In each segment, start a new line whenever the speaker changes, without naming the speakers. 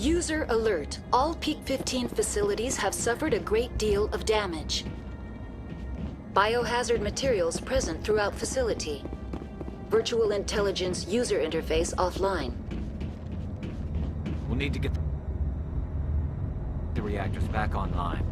User alert. All Peak 15 facilities have suffered a great deal of damage. Biohazard materials present throughout facility. Virtual intelligence user interface offline.
We'll need to get the reactors back online.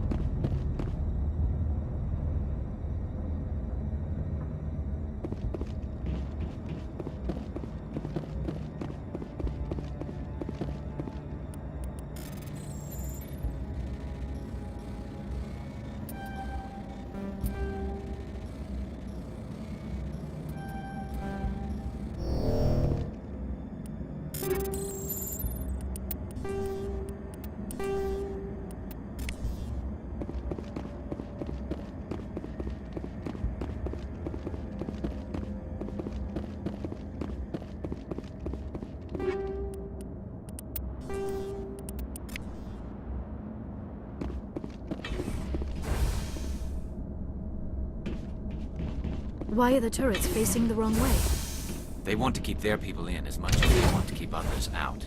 Why are the turrets facing the wrong way?
They want to keep their people in as much as they want to keep others out.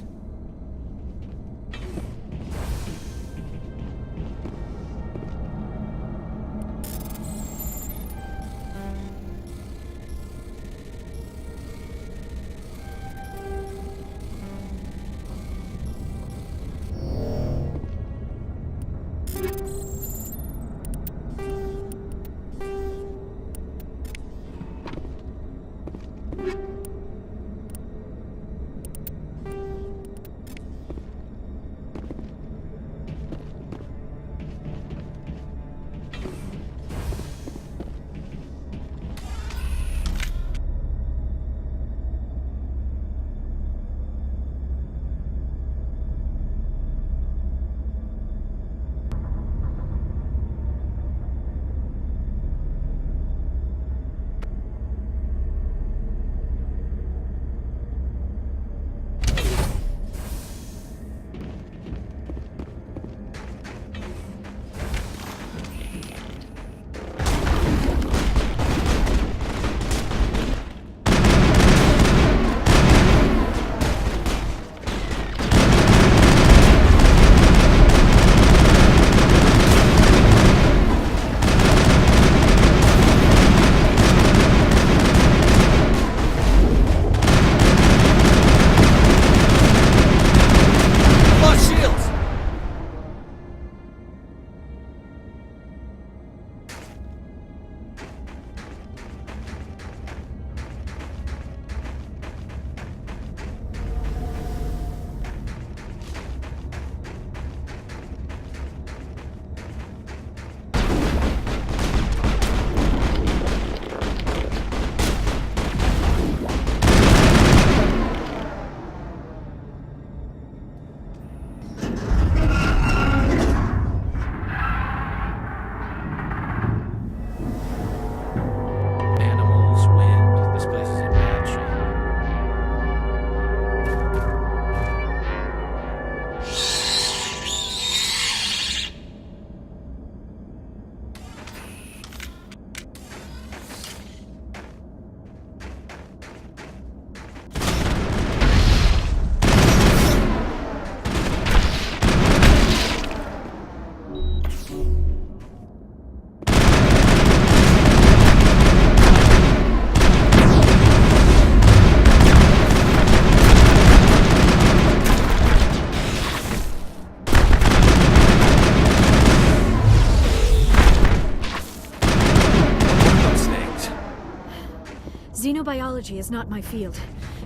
Xenobiology is not my field.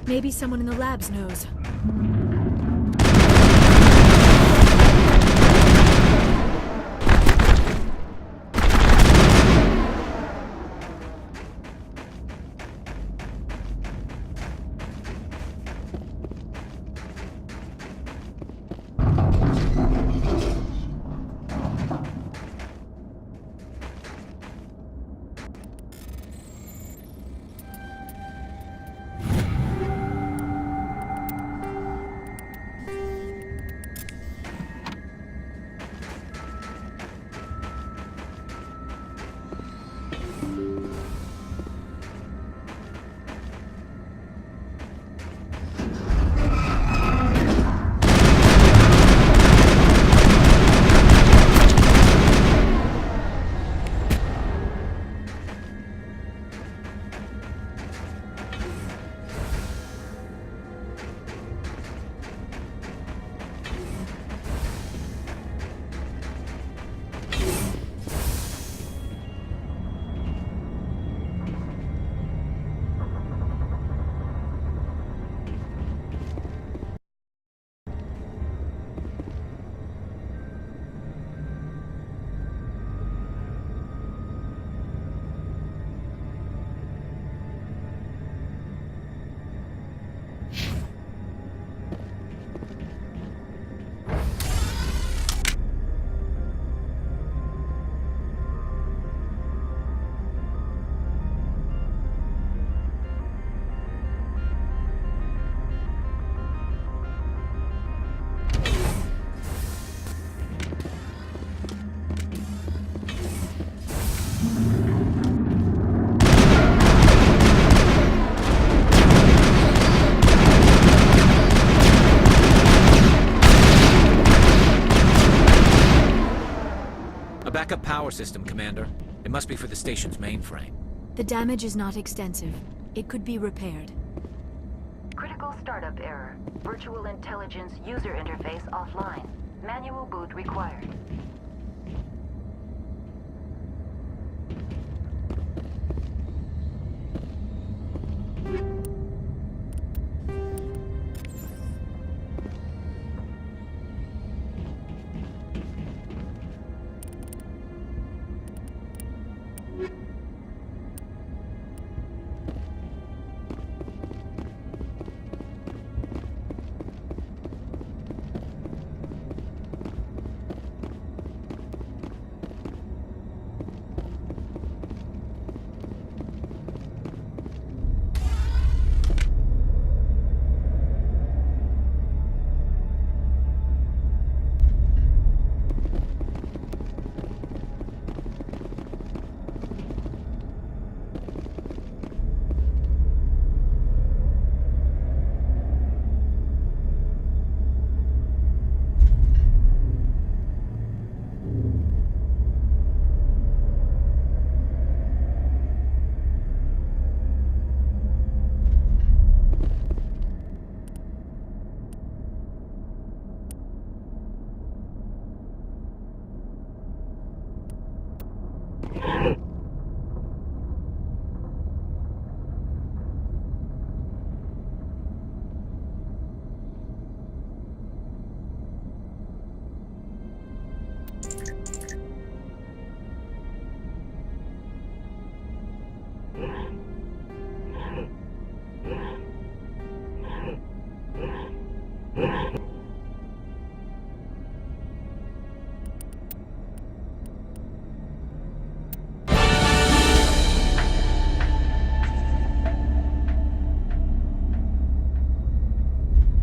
Maybe someone in the labs knows.
backup power system, Commander. It must be for the station's mainframe.
The damage is not extensive. It could be repaired.
Critical startup error. Virtual intelligence user interface offline. Manual boot required.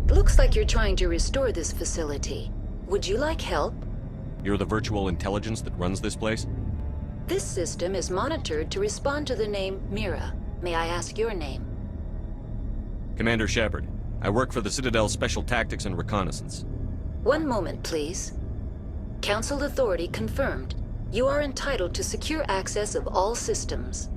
Looks like you're trying to restore this facility. Would you like help?
You're the virtual intelligence that runs this place?
This system is monitored to respond to the name Mira. May I ask your name?
Commander Shepard. I work for the Citadel's Special Tactics and Reconnaissance.
One moment, please. Council authority confirmed. You are entitled to secure access of all systems.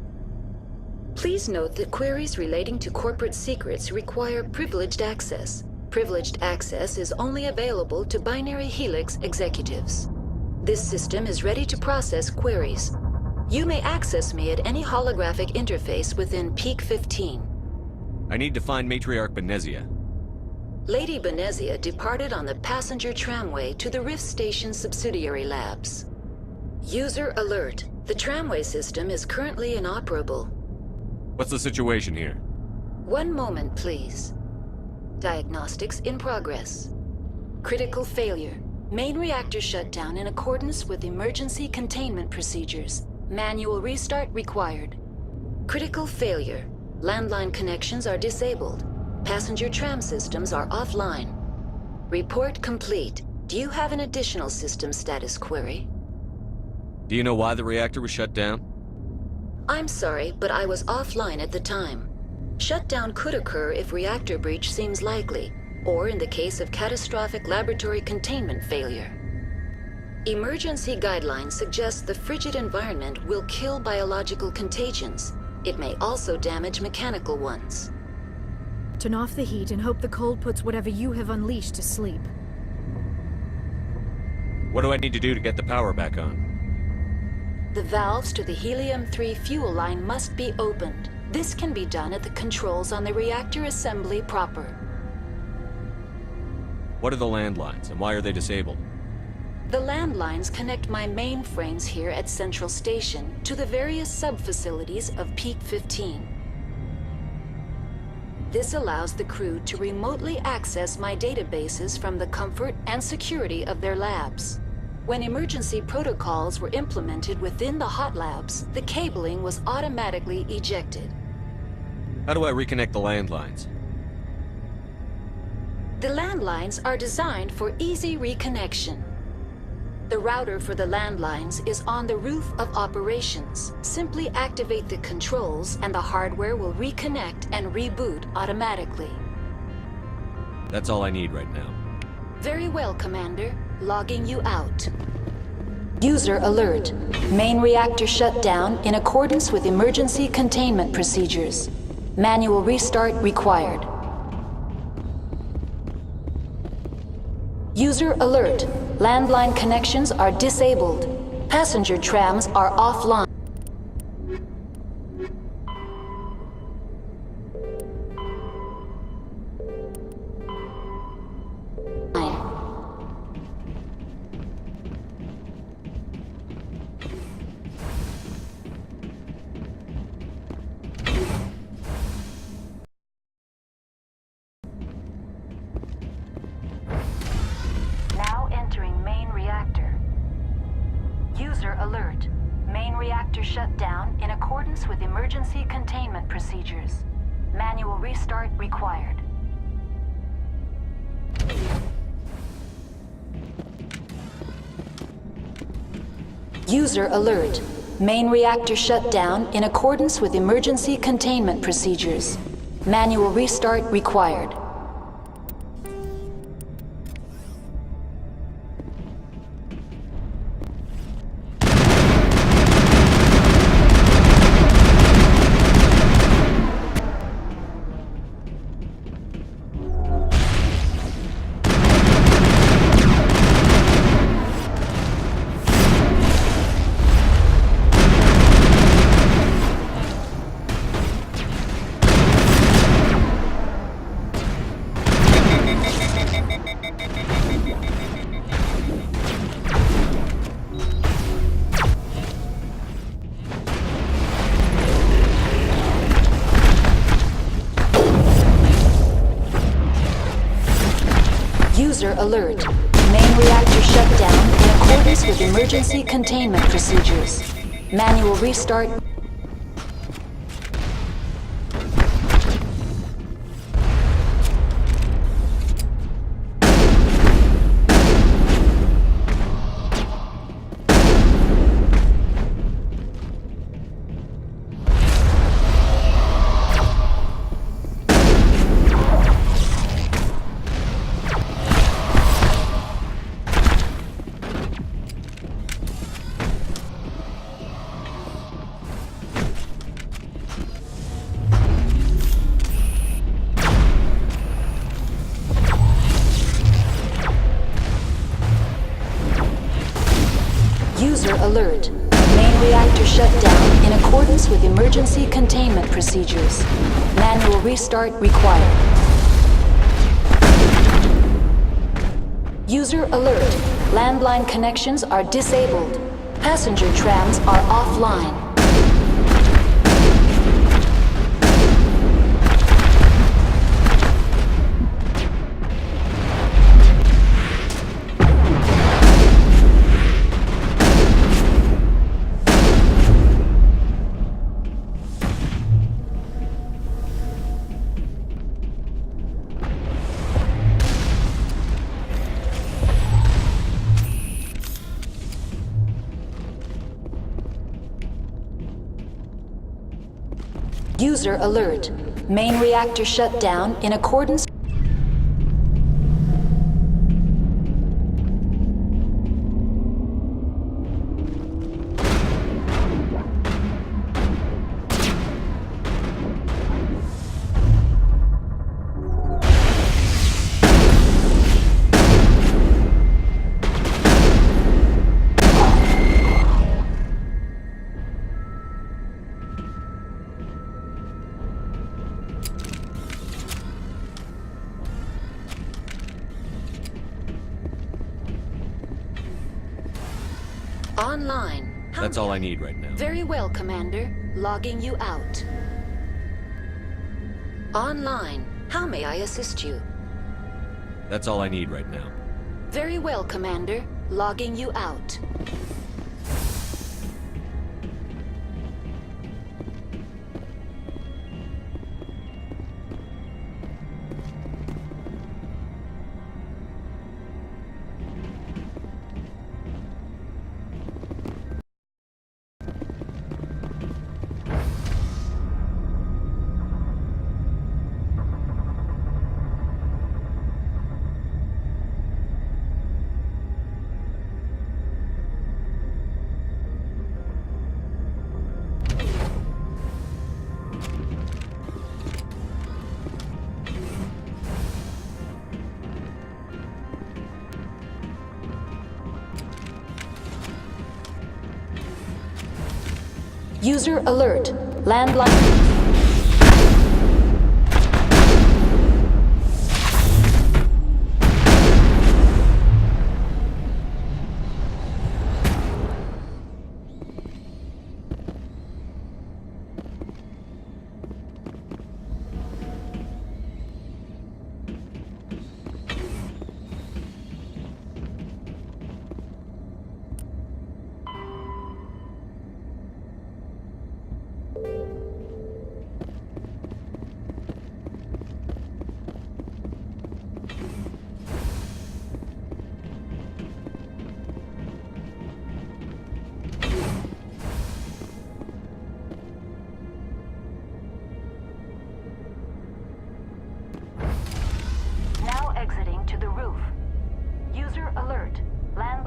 Please note that queries relating to corporate secrets require privileged access. Privileged access is only available to Binary Helix executives. This system is ready to process queries. You may access me at any holographic interface within Peak 15.
I need to find Matriarch Benezia.
Lady Benezia departed on the passenger tramway to the Rift Station subsidiary labs. User alert. The tramway system is currently inoperable.
What's the situation here?
One moment, please. Diagnostics in progress. Critical failure. Main reactor shutdown in accordance with emergency containment procedures. Manual restart required. Critical failure. Landline connections are disabled. Passenger tram systems are offline. Report complete. Do you have an additional system status query?
Do you know why the reactor was shut down?
I'm sorry, but I was offline at the time. Shutdown could occur if reactor breach seems likely, or in the case of catastrophic laboratory containment failure. Emergency guidelines suggest the frigid environment will kill biological contagions. It may also damage mechanical ones.
Turn off the heat and hope the cold puts whatever you have unleashed to sleep.
What do I need to do to get the power back on?
The valves to the helium-3 fuel line must be opened. This can be done at the controls on the reactor assembly proper.
What are the landlines, and why are they disabled?
The landlines connect my mainframes here at Central Station to the various sub-facilities of Peak 15. This allows the crew to remotely access my databases from the comfort and security of their labs. When emergency protocols were implemented within the hot labs, the cabling was automatically ejected.
How do I reconnect the landlines?
The landlines are designed for easy reconnection. The router for the landlines is on the roof of operations. Simply activate the controls and the hardware will reconnect and reboot automatically.
That's all I need right now.
Very well, Commander. Logging you out. User alert. Main reactor shut down in accordance with emergency containment procedures. Manual restart required. User alert. Landline connections are disabled. Passenger trams are offline. Now entering main reactor. User alert. Main reactor shut down in accordance with emergency containment procedures. Manual restart required. User alert. Main reactor shut down in accordance with emergency containment procedures. Manual restart required. User alert. Main reactor shut down in accordance with emergency containment procedures. Manual restart. User alert. Main reactor shut down in accordance with emergency containment procedures. Manual restart required. User alert. Landline connections are disabled. Passenger trams are offline. User alert. Main reactor shut down in accordance. Online.
That's all I need right now.
Very well, Commander. Logging you out. Online. How may I assist you?
That's all I need right now.
Very well, Commander. Logging you out. User alert. Landline.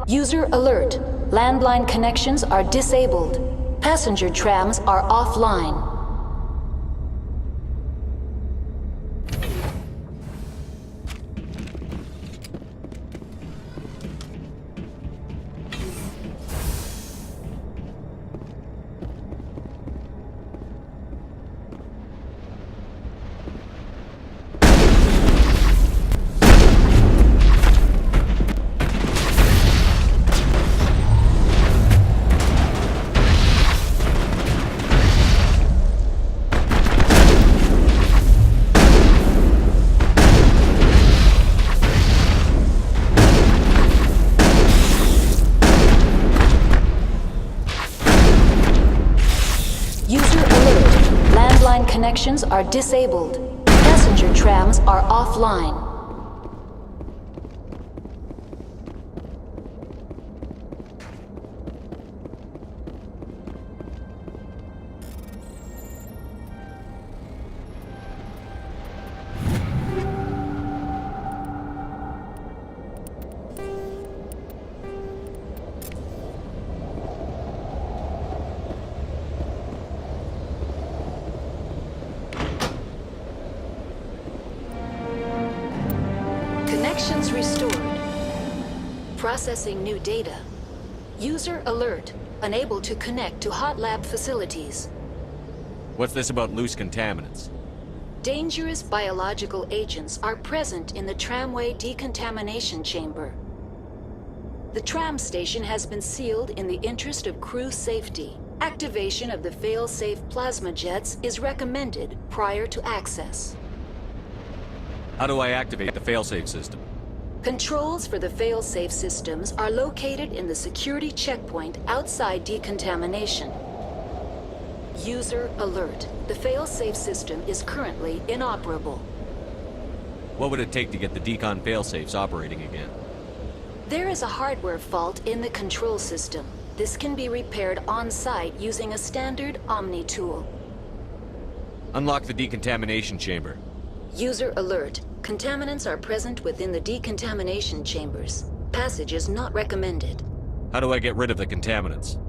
User alert. Landline connections are disabled. Passenger trams are offline. Connections are disabled. Passenger trams are offline. Connections restored. Processing new data. User alert. Unable to connect to hot lab facilities.
What's this about loose contaminants?
Dangerous biological agents are present in the tramway decontamination chamber. The tram station has been sealed in the interest of crew safety. Activation of the fail-safe plasma jets is recommended prior to access.
How do I activate the failsafe system?
Controls for the fail-safe systems are located in the security checkpoint outside decontamination. User alert. The fail-safe system is currently inoperable.
What would it take to get the decon failsafes operating again?
There is a hardware fault in the control system. This can be repaired on-site using a standard Omni tool.
Unlock the decontamination chamber.
User alert. Contaminants are present within the decontamination chambers. Passage is not recommended.
How do I get rid of the contaminants?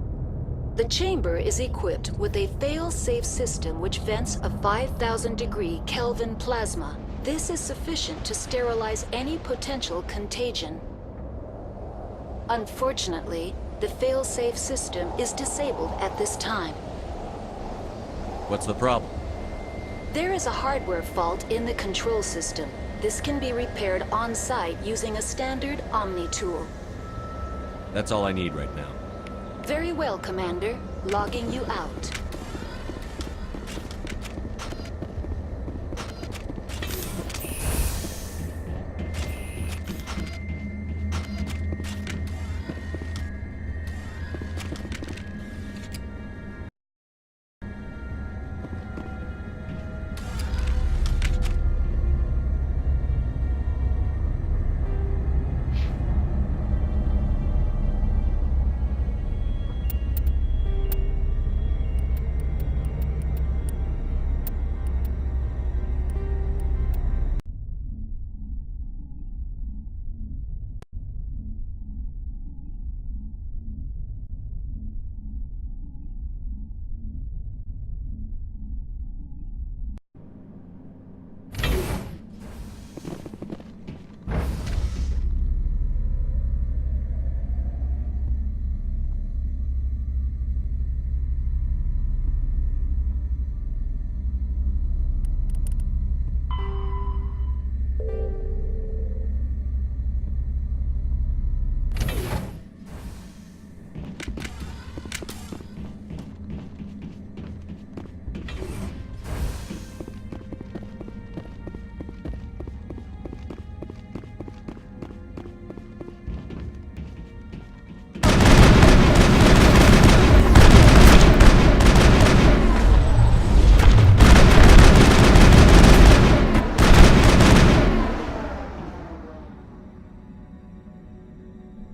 The chamber is equipped with a fail-safe system which vents a 5,000-degree Kelvin plasma. This is sufficient to sterilize any potential contagion. Unfortunately, the fail-safe system is disabled at this time.
What's the problem?
There is a hardware fault in the control system. This can be repaired on-site using a standard Omni tool.
That's all I need right now.
Very well, Commander. Logging you out.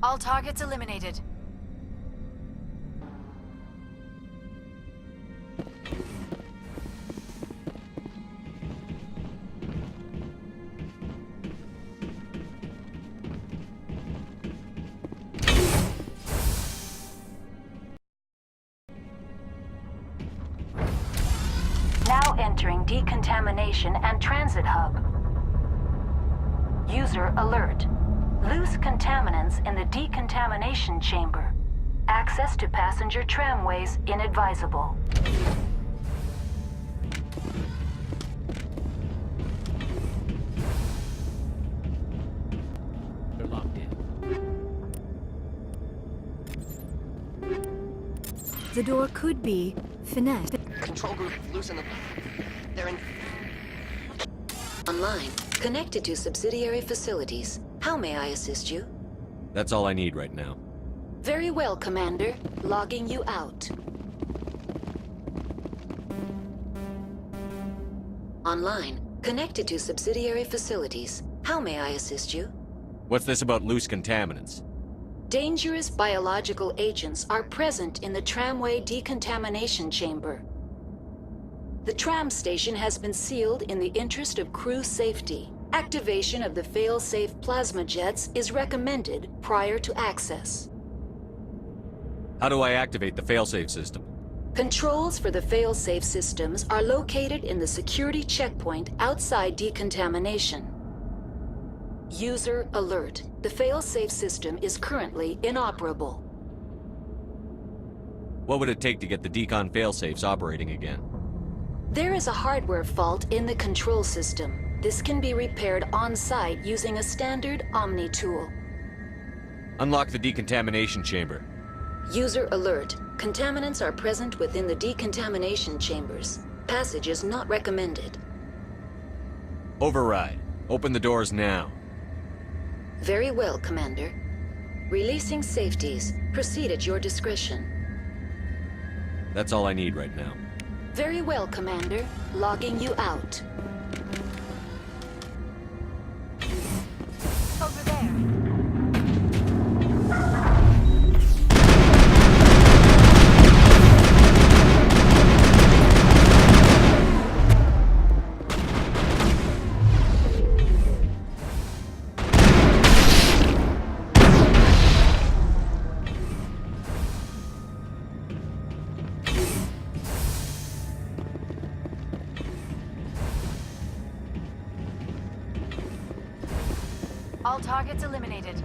All targets eliminated.
Now entering decontamination and transit hub. User alert. Loose contaminants in the decontamination chamber. Access to passenger tramways inadvisable.
They're locked in.
The door could be finessed.
Control group, loosen them. They're in.
Online. Connected to subsidiary facilities. How may I assist you?
That's all I need right now.
Very well, Commander. Logging you out. Online. Connected to subsidiary facilities. How may I assist you?
What's this about loose contaminants?
Dangerous biological agents are present in the tramway decontamination chamber. The tram station has been sealed in the interest of crew safety. Activation of the fail-safe plasma jets is recommended prior to access.
How do I activate the failsafe system?
Controls for the fail-safe systems are located in the security checkpoint outside decontamination. User alert. The fail-safe system is currently inoperable.
What would it take to get the decon failsafes operating again?
There is a hardware fault in the control system. This can be repaired on-site using a standard Omni tool.
Unlock the decontamination chamber.
User alert. Contaminants are present within the decontamination chambers. Passage is not recommended.
Override. Open the doors now.
Very well, Commander. Releasing safeties. Proceed at your discretion.
That's all I need right now.
Very well, Commander. Logging you out.
Over there. All targets eliminated.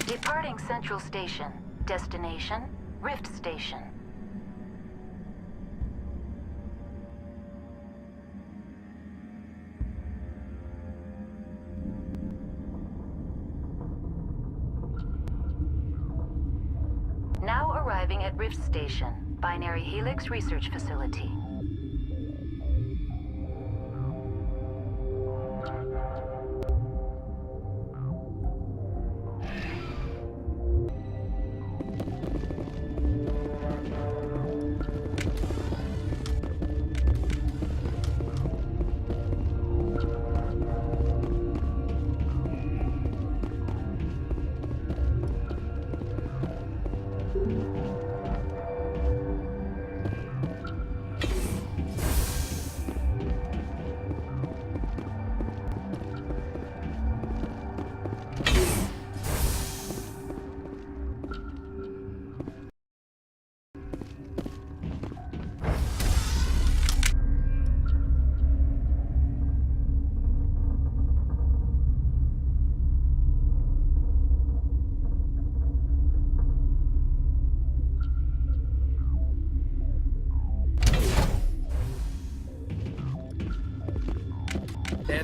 Departing Central Station. Destination, Rift Station. Now arriving at Rift Station, Binary Helix Research Facility.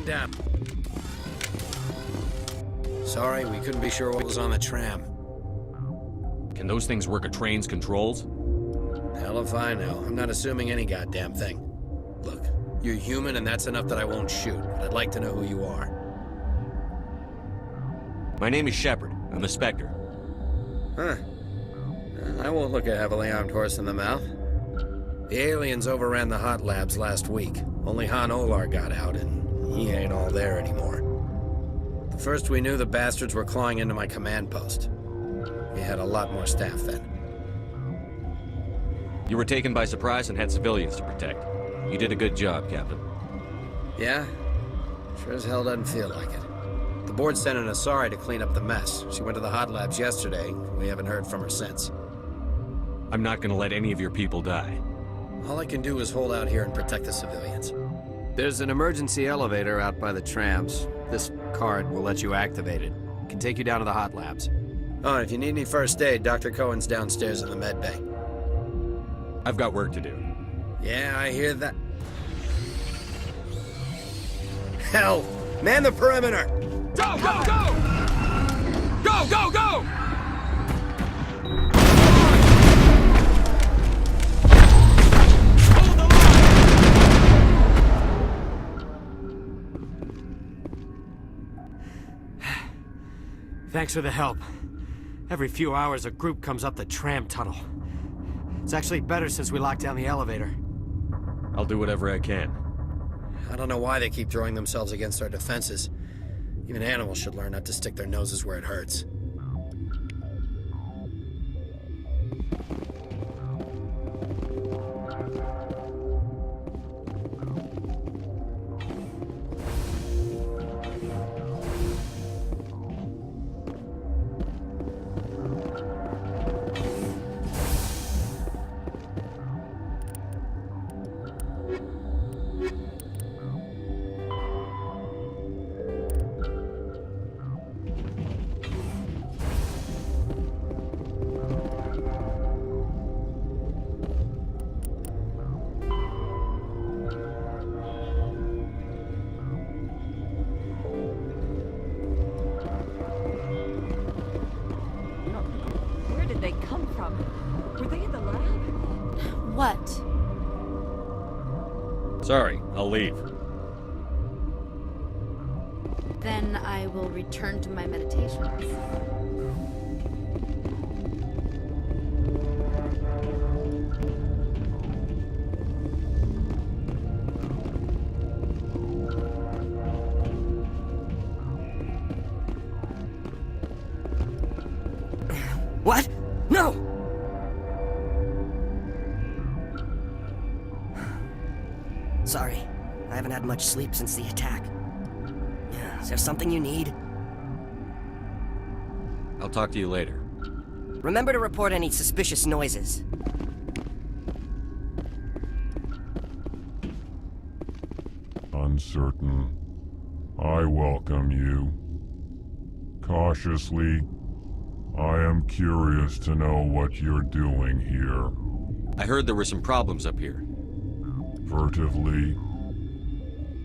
down. Sorry, we couldn't be sure what was on the tram.
Can those things work a train's controls?
Hell if I know. I'm not assuming any goddamn thing. Look, you're human and that's enough that I won't shoot, but I'd like to know who you are.
My name is Shepard. I'm a Spectre.
Huh. I won't look a heavily armed horse in the mouth. The aliens overran the hot labs last week. Only Han Olar got out, and he ain't all there anymore. The first we knew, the bastards were clawing into my command post. We had a lot more staff then.
You were taken by surprise and had civilians to protect. You did a good job, Captain.
Yeah? Sure as hell doesn't feel like it. The board sent an Asari to clean up the mess. She went to the hot labs yesterday. We haven't heard from her since.
I'm not gonna let any of your people die.
All I can do is hold out here and protect the civilians. There's an emergency elevator out by the trams. This card will let you activate it. It can take you down to the hot labs. Oh, and if you need any first aid, Dr. Cohen's downstairs in the med bay.
I've got work to do.
Yeah, I hear that. Hell! Man the perimeter!
Go, go, go! Go, go, go! Hold the line!
Thanks for the help. Every few hours, a group comes up the tram tunnel. It's actually better since we locked down the elevator.
I'll do whatever I can.
I don't know why they keep throwing themselves against our defenses. Even animals should learn not to stick their noses where it hurts.
What?
Sorry, I'll leave.
Then I will return to my meditations.
What? No!
Sorry, I haven't had much sleep since the attack. Is there something you need?
I'll talk to you later.
Remember to report any suspicious noises.
Uncertain. I welcome you. Cautiously, I am curious to know what you're doing here.
I heard there were some problems up here.
Furtively,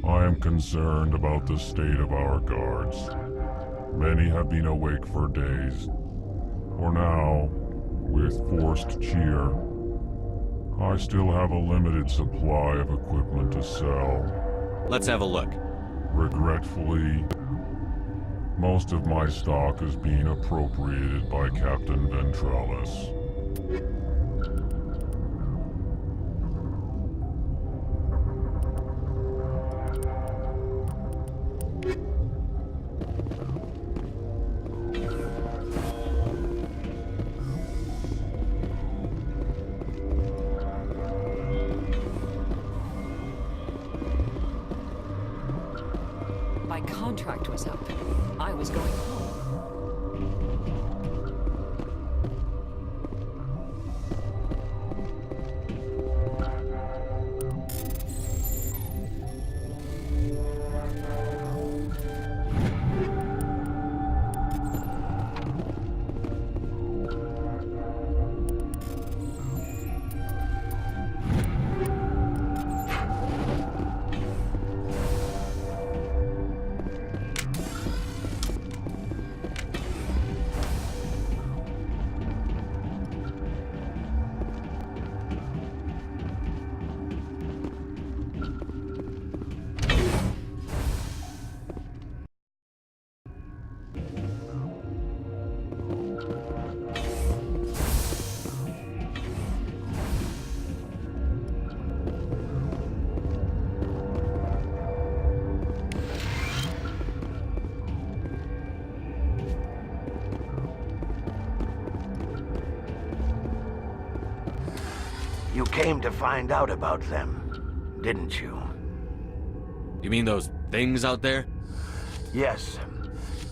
I am concerned about the state of our guards. Many have been awake for days. For now, with forced cheer, I still have a limited supply of equipment to sell.
Let's have a look.
Regretfully, most of my stock is being appropriated by Captain Ventralis.
My contract was up. I was going home.
You came to find out about them, didn't you?
You mean those things out there?
Yes.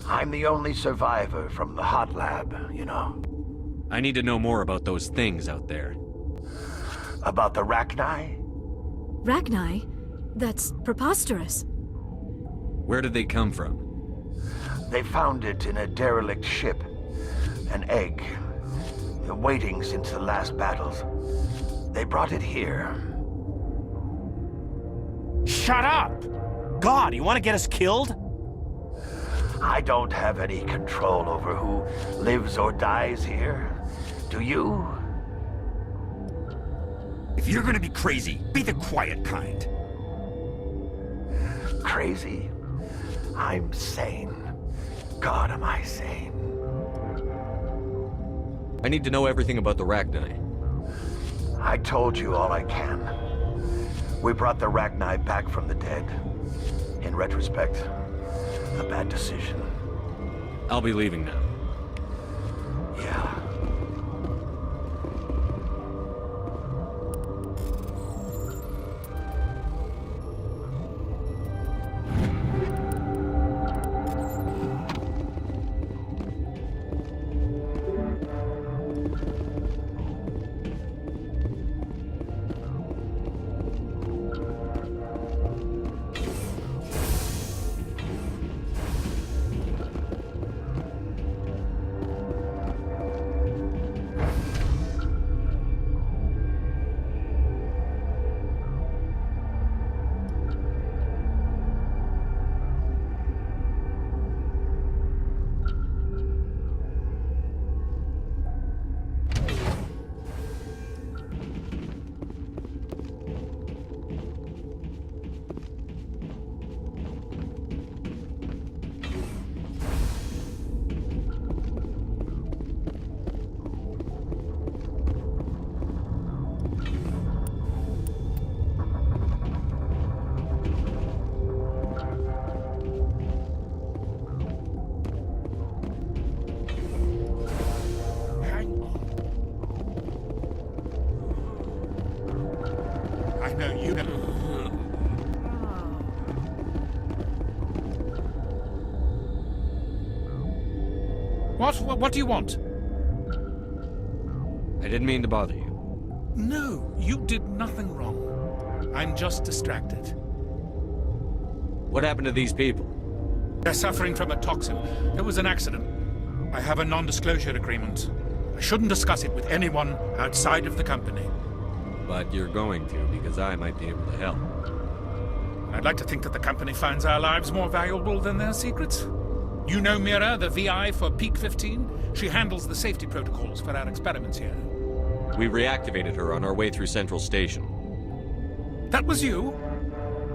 I'm the only survivor from the hot lab, you know.
I need to know more about those things out there.
About the Rachni?
Rachni? That's preposterous.
Where did they come from?
They found it in a derelict ship. An egg. Waiting since the last battles. They brought it here.
Shut up! God, you want to get us killed?
I don't have any control over who lives or dies here. Do you?
If you're gonna be crazy, be the quiet kind.
Crazy? I'm sane. God, am I sane.
I need to know everything about the Rachni.
I told you all I can. We brought the Rachni back from the dead. In retrospect, a bad decision.
I'll be leaving now.
Yeah.
What do you want?
I didn't mean to bother you.
No, you did nothing wrong. I'm just distracted.
What happened to these people?
They're suffering from a toxin. There was an accident. I have a non-disclosure agreement. I shouldn't discuss it with anyone outside of the company.
But you're going to, because I might be able to help.
I'd like to think that the company finds our lives more valuable than their secrets. You know Mira, the VI for Peak 15? She handles the safety protocols for our experiments here.
We reactivated her on our way through Central Station.
That was you?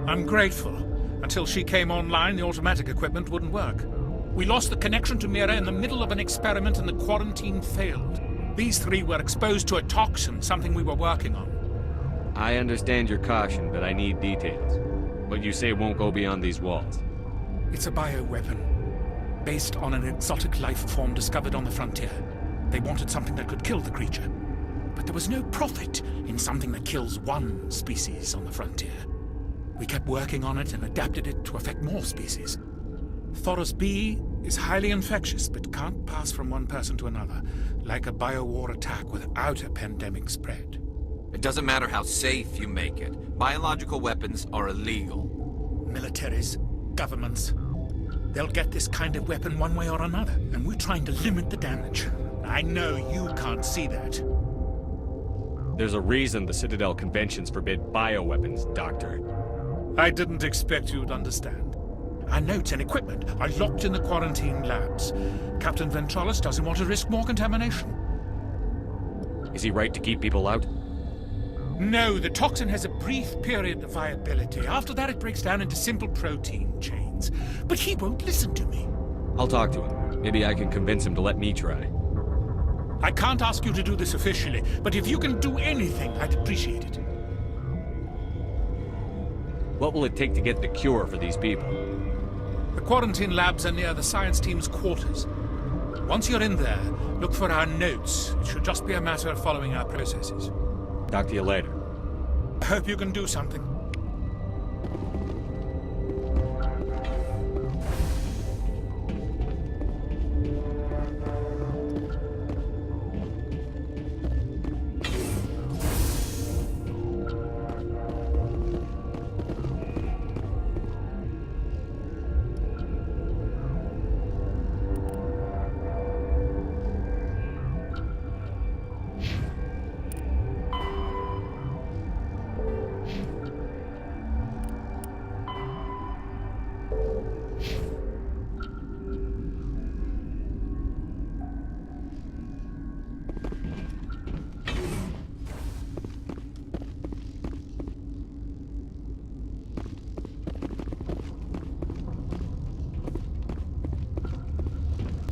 I'm grateful. Until she came online, the automatic equipment wouldn't work. We lost the connection to Mira in the middle of an experiment and the quarantine failed. These three were exposed to a toxin, something we were working on.
I understand your caution, but I need details. What you say won't go beyond these walls.
It's a bioweapon. Based on an exotic life form discovered on the frontier. They wanted something that could kill the creature. But there was no profit in something that kills one species on the frontier. We kept working on it and adapted it to affect more species. Thoros B is highly infectious, but can't pass from one person to another, like a biowar attack without a pandemic spread.
It doesn't matter how safe you make it. Biological weapons are illegal.
Militaries, governments, they'll get this kind of weapon one way or another, and we're trying to limit the damage. I know you can't see that.
There's a reason the Citadel conventions forbid bioweapons, Doctor.
I didn't expect you'd understand. Our notes and equipment are locked in the quarantine labs. Captain Ventralis doesn't want to risk more contamination.
Is he right to keep people out?
No, the toxin has a brief period of viability. After that, it breaks down into simple protein chains. But he won't listen to me.
I'll talk to him. Maybe I can convince him to let me try.
I can't ask you to do this officially, but if you can do anything, I'd appreciate it.
What will it take to get the cure for these people?
The quarantine labs are near the science team's quarters. Once you're in there, look for our notes. It should just be a matter of following our processes.
Talk to you later.
I hope you can do something.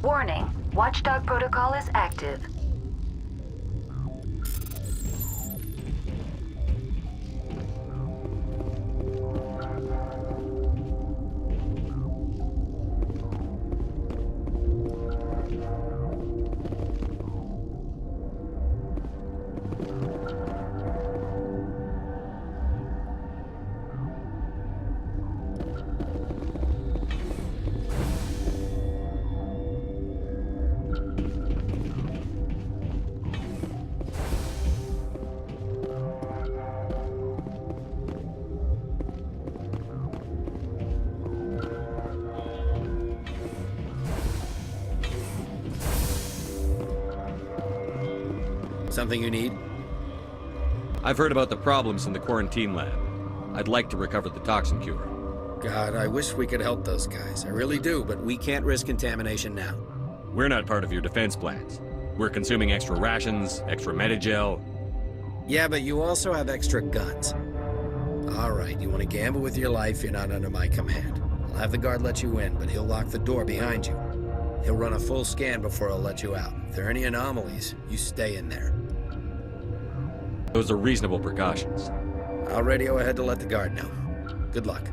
Warning, Watchdog protocol is active.
Something you need?
I've heard about the problems in the quarantine lab. I'd like to recover the toxin cure.
God, I wish we could help those guys. I really do, but we can't risk contamination now.
We're not part of your defense plans. We're consuming extra rations, extra Medigel.
Yeah, but you also have extra guns. All right, you want to gamble with your life, you're not under my command. I'll have the guard let you in, but he'll lock the door behind you. He'll run a full scan before he'll let you out. If there are any anomalies, you stay in there.
Those are reasonable precautions.
I'll radio ahead to let the guard know. Good luck.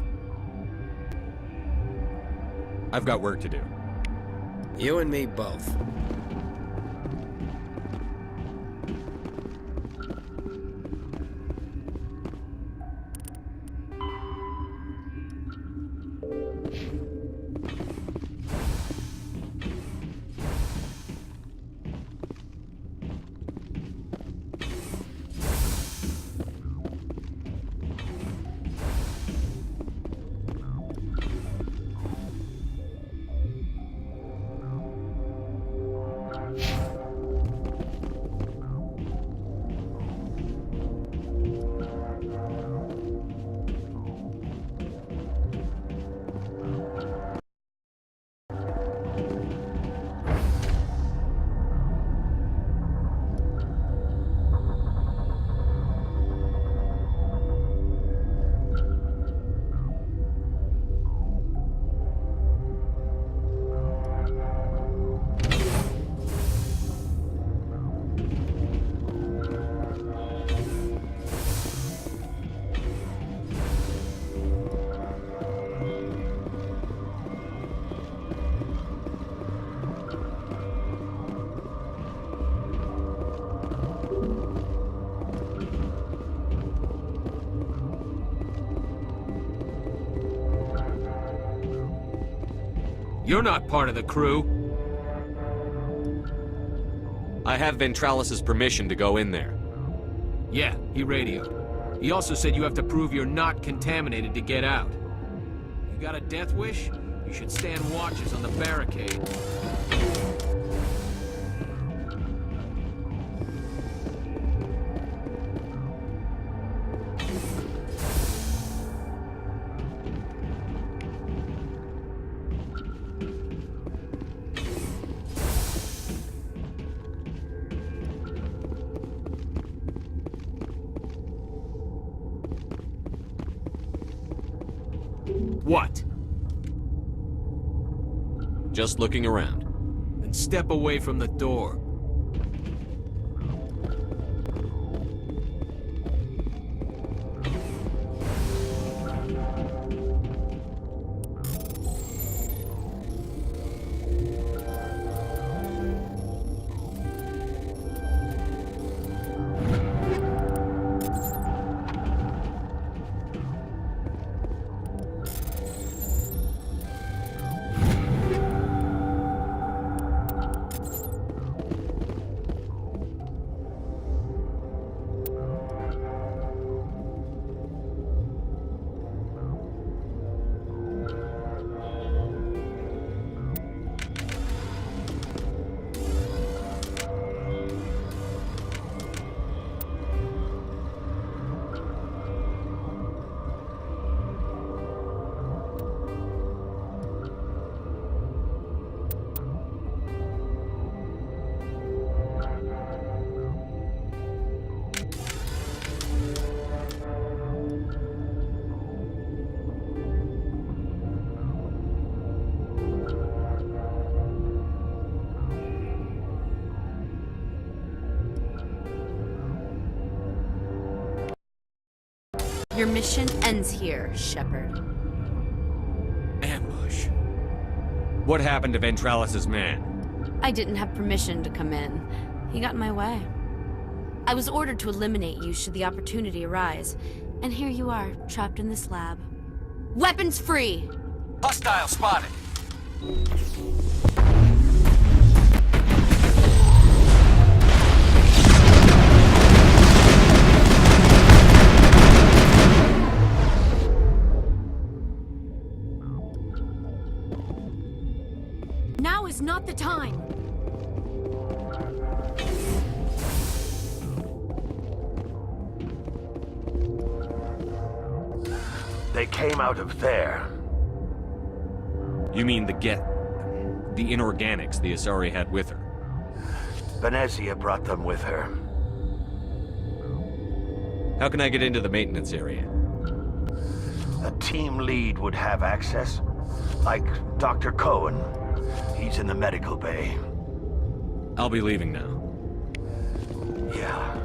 I've got work to do.
You and me both.
You're not part of the crew.
I have Ventralis's permission to go in there.
Yeah, he radioed. He also said you have to prove you're not contaminated to get out. You got a death wish? You should stand watches on the barricade. What?
Just looking around.
Then step away from the door.
Your mission ends here, Shepard.
Ambush.
What happened to Ventralis's man?
I didn't have permission to come in. He got in my way. I was ordered to eliminate you should the opportunity arise. And here you are, trapped in this lab. Weapons free!
Hostile spotted.
Now is not the time!
They came out of there.
You mean the inorganics the Asari had with her?
Venezia brought them with her.
How can I get into the maintenance area?
A team lead would have access. Like Dr. Cohen. He's in the medical bay.
I'll be leaving now.
Yeah.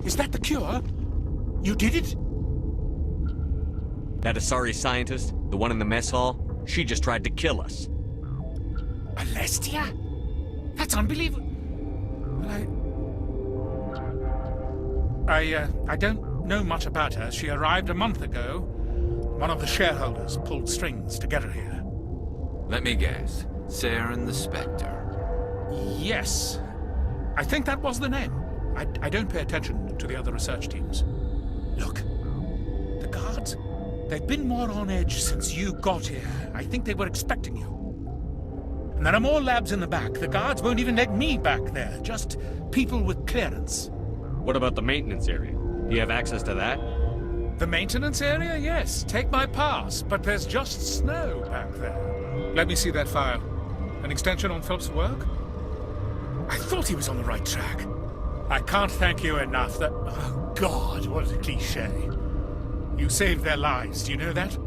Is that the cure? You did it?
That Asari scientist, the one in the mess hall, she just tried to kill us.
Alestia? That's unbelievable. Well, I don't know much about her. She arrived a month ago. One of the shareholders pulled strings to get her here.
Let me guess. Saren the Spectre.
Yes. I think that was the name. I don't pay attention to the other research teams. Look, the guards, they've been more on edge since you got here. I think they were expecting you. And there are more labs in the back. The guards won't even let me back there. Just people with clearance.
What about the maintenance area? Do you have access to that?
The maintenance area? Yes. Take my pass. But there's just snow back there. Let me see that file. An extension on Phelps' work? I thought he was on the right track. I can't thank you enough that... Oh, God, what a cliché. You saved their lives, do you know that?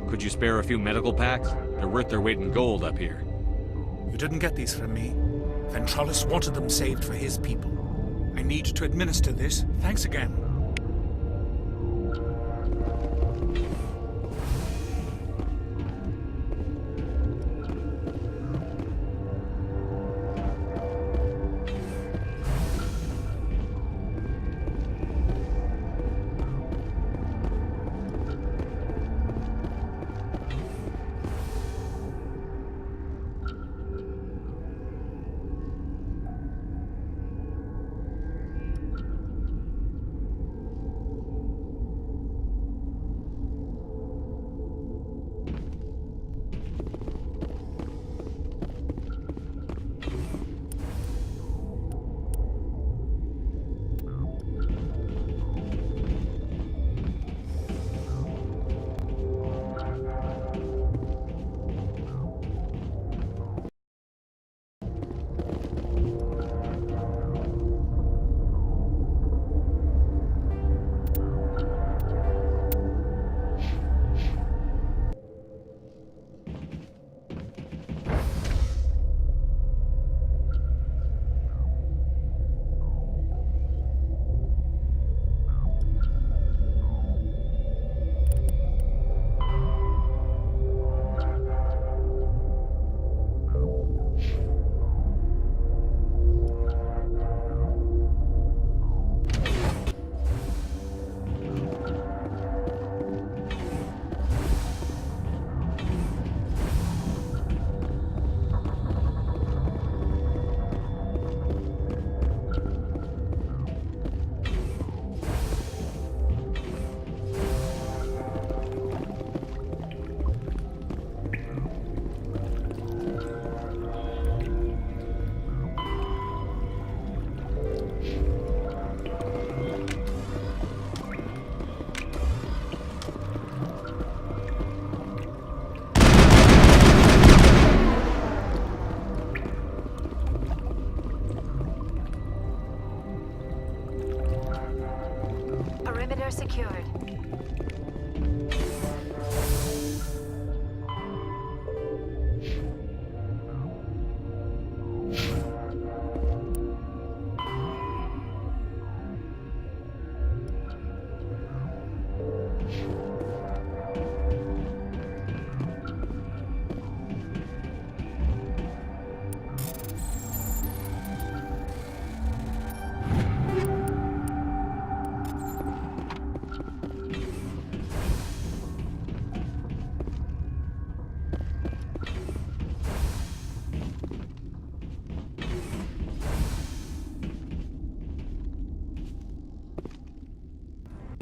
Could you spare a few medical packs? They're worth their weight in gold up here.
You didn't get these from me. Ventralis wanted them saved for his people. I need to administer this. Thanks again.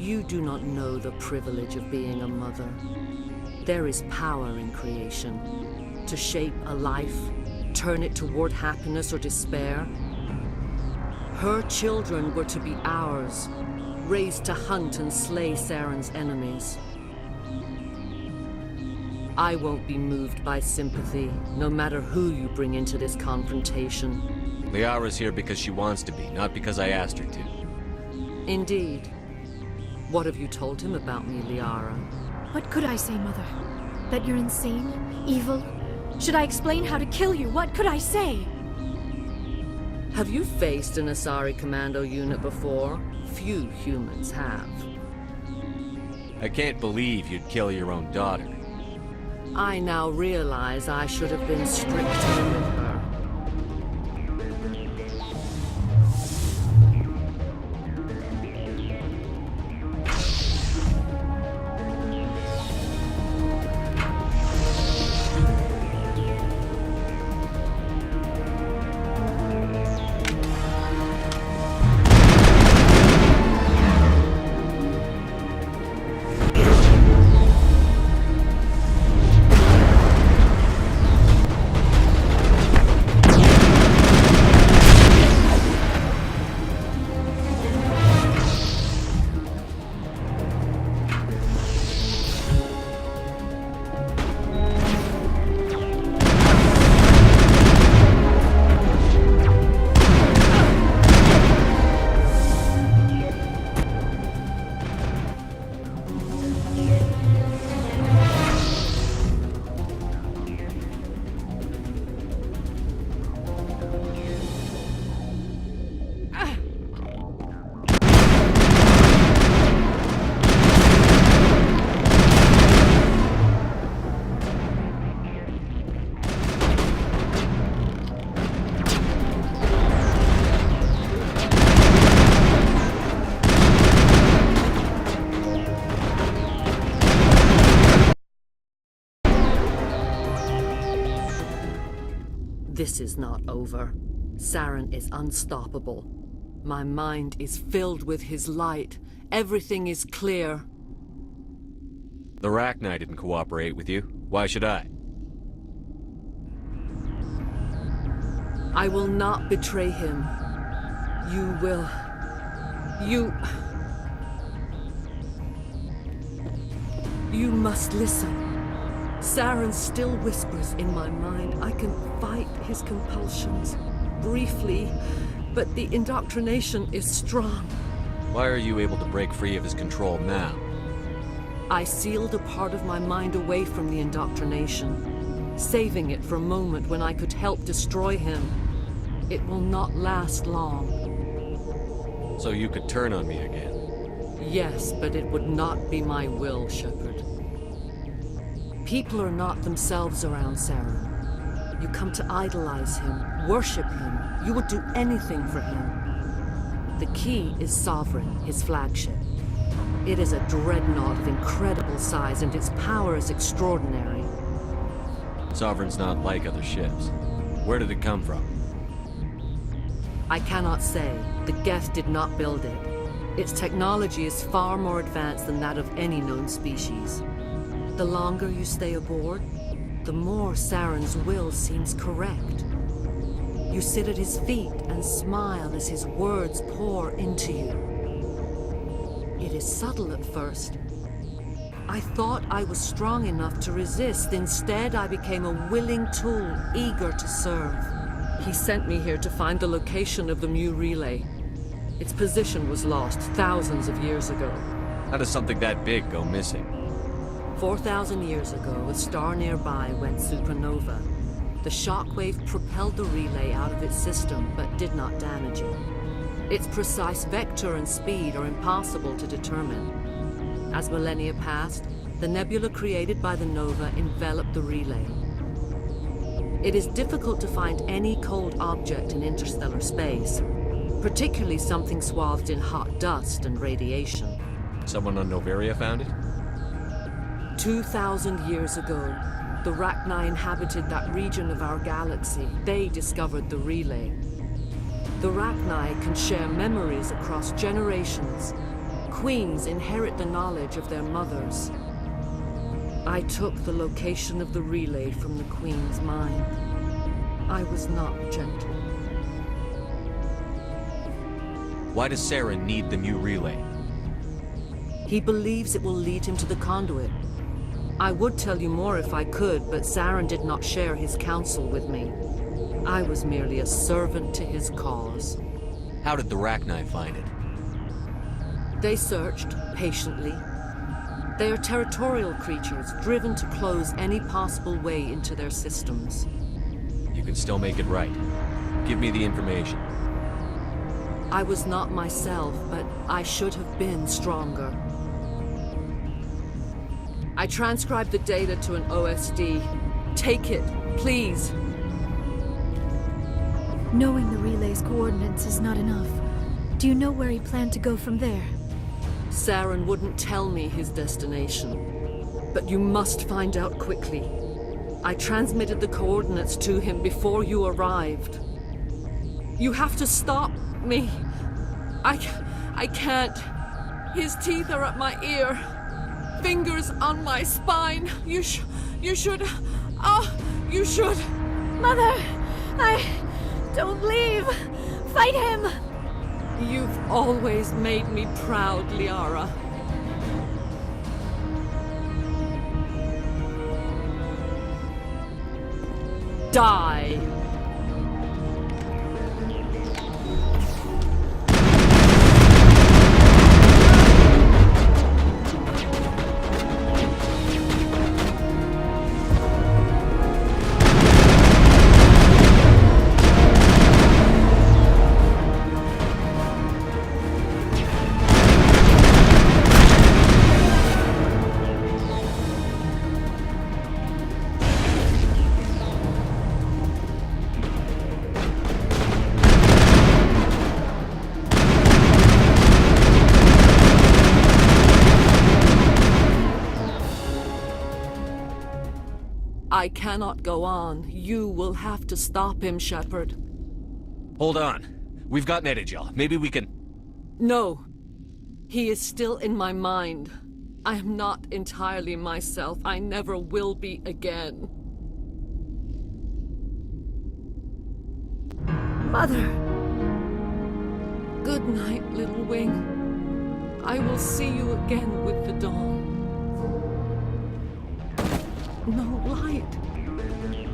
You do not know the privilege of being a mother. There is power in creation. To shape a life, turn it toward happiness or despair. Her children were to be ours, raised to hunt and slay Saren's enemies. I won't be moved by sympathy, no matter who you bring into this confrontation.
Liara's here because she wants to be, not because I asked her to.
Indeed. What have you told him about me, Liara?
What could I say, Mother? That you're insane? Evil? Should I explain how to kill you? What could I say?
Have you faced an Asari commando unit before? Few humans have.
I can't believe you'd kill your own daughter.
I now realize I should have been stricter with her. This is not over. Saren is unstoppable. My mind is filled with his light. Everything is clear.
The Rachni didn't cooperate with you. Why should I?
I will not betray him. You will. You must listen. Saren still whispers in my mind. I can fight his compulsions. Briefly, but the indoctrination is strong.
Why are you able to break free of his control now?
I sealed a part of my mind away from the indoctrination, saving it for a moment when I could help destroy him. It will not last long.
So you could turn on me again?
Yes, but it would not be my will, Shepard. People are not themselves around Saren. You come to idolize him, worship him. You would do anything for him. The key is Sovereign, his flagship. It is a dreadnought of incredible size, and its power is extraordinary.
Sovereign's not like other ships. Where did it come from?
I cannot say. The Geth did not build it. Its technology is far more advanced than that of any known species. The longer you stay aboard, the more Saren's will seems correct. You sit at his feet and smile as his words pour into you. It is subtle at first. I thought I was strong enough to resist. Instead, I became a willing tool, eager to serve. He sent me here to find the location of the Mu relay. Its position was lost thousands of years ago.
How does something that big go missing?
4,000 years ago, a star nearby went supernova. The shockwave propelled the relay out of its system, but did not damage it. Its precise vector and speed are impossible to determine. As millennia passed, the nebula created by the nova enveloped the relay. It is difficult to find any cold object in interstellar space, particularly something swathed in hot dust and radiation.
Someone on Noveria found it?
2,000 years ago, the Rachni inhabited that region of our galaxy. They discovered the relay. The Rachni can share memories across generations. queens inherit the knowledge of their mothers. I took the location of the relay from the queen's mind. I was not gentle.
Why does Saren need the new relay?
He believes it will lead him to the conduit. I would tell you more if I could, but Saren did not share his counsel with me. I was merely a servant to his cause.
How did the Rachni find it?
They searched, patiently. They are territorial creatures, driven to close any possible way into their systems.
You can still make it right. Give me the information.
I was not myself, but I should have been stronger. I transcribed the data to an OSD. Take it, please.
Knowing the relay's coordinates is not enough. Do you know where he planned to go from there?
Saren wouldn't tell me his destination. But you must find out quickly. I transmitted the coordinates to him before you arrived. You have to stop me. I can't. His teeth are at my ear. Fingers on my spine. You should. You should.
Mother! Don't leave! Fight him!
You've always made me proud, Liara. Die! I cannot go on. You will have to stop him, Shepard.
Hold on. We've got Netagel. Maybe we can...
No. He is still in my mind. I am not entirely myself. I never will be again.
Mother!
Good night, little wing. I will see you again with the dawn. No light.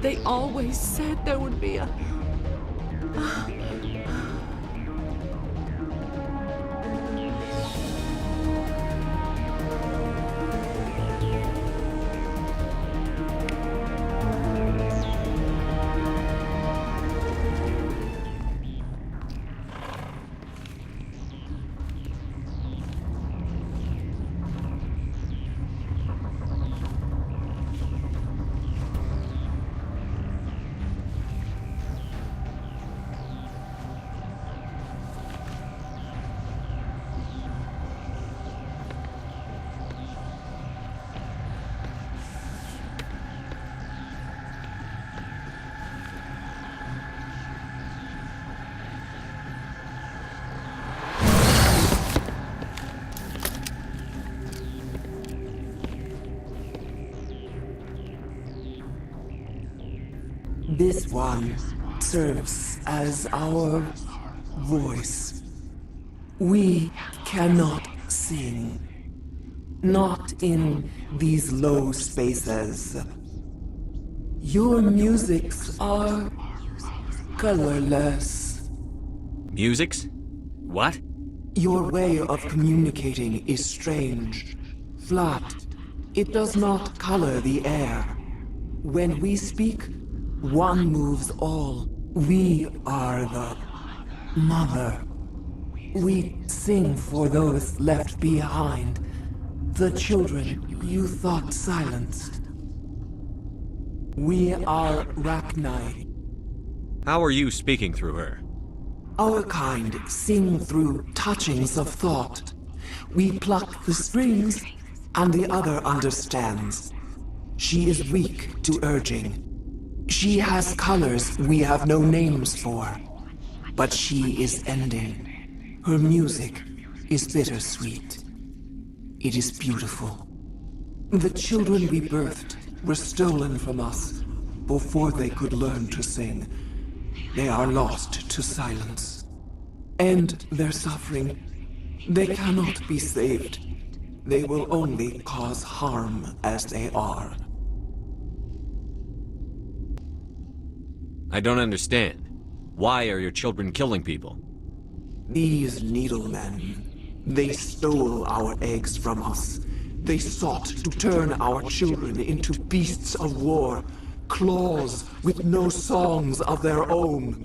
They always said there would be a...
This one serves as our voice. We cannot sing. Not in these low spaces. Your musics are colorless.
Musics? What?
Your way of communicating is strange. Flat. It does not color the air. When we speak, one moves all. We are the mother. We sing for those left behind. The children you thought silenced. We are Rachni.
How are you speaking through her?
Our kind sing through touchings of thought. We pluck the strings, and the other understands. She is weak to urging. She has colors we have no names for. But she is ending. Her music is bittersweet. It is beautiful. The children we birthed were stolen from us before they could learn to sing. They are lost to silence. And their suffering, they cannot be saved. They will only cause harm as they are.
I don't understand. Why are your children killing people?
These needlemen, they stole our eggs from us. They sought to turn our children into beasts of war, claws with no songs of their own.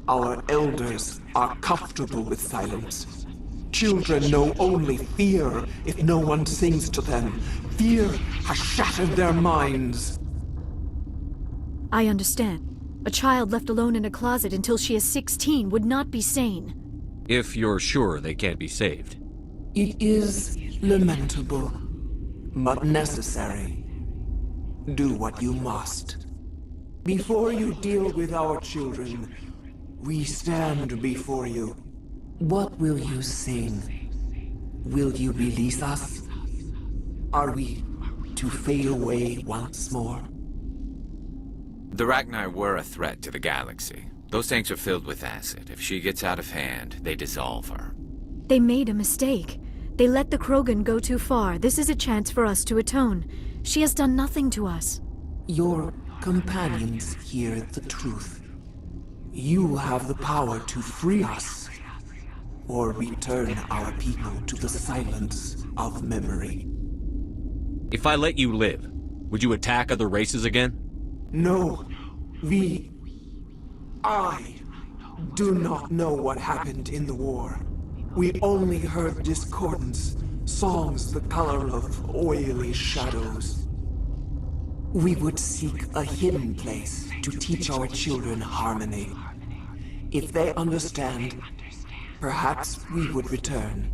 Our elders are comfortable with silence. Children know only fear if no one sings to them. Fear has shattered their minds.
I understand. A child left alone in a closet until she is 16 would not be sane.
If you're sure they can't be saved.
It is lamentable, but necessary. Do what you must. Before you deal with our children, we stand before you. What will you sing? Will you release us? Are we to fade away once more?
The Rachni were a threat to the galaxy. Those tanks are filled with acid. If she gets out of hand, they dissolve her.
They made a mistake. They let the Krogan go too far. This is a chance for us to atone. She has done nothing to us.
Your companions hear the truth. You have the power to free us, or return our people to the silence of memory.
If I let you live, would you attack other races again?
No, I do not know what happened in the war. We only heard discordance, songs the color of oily shadows. We would seek a hidden place to teach our children harmony. If they understand, perhaps we would return.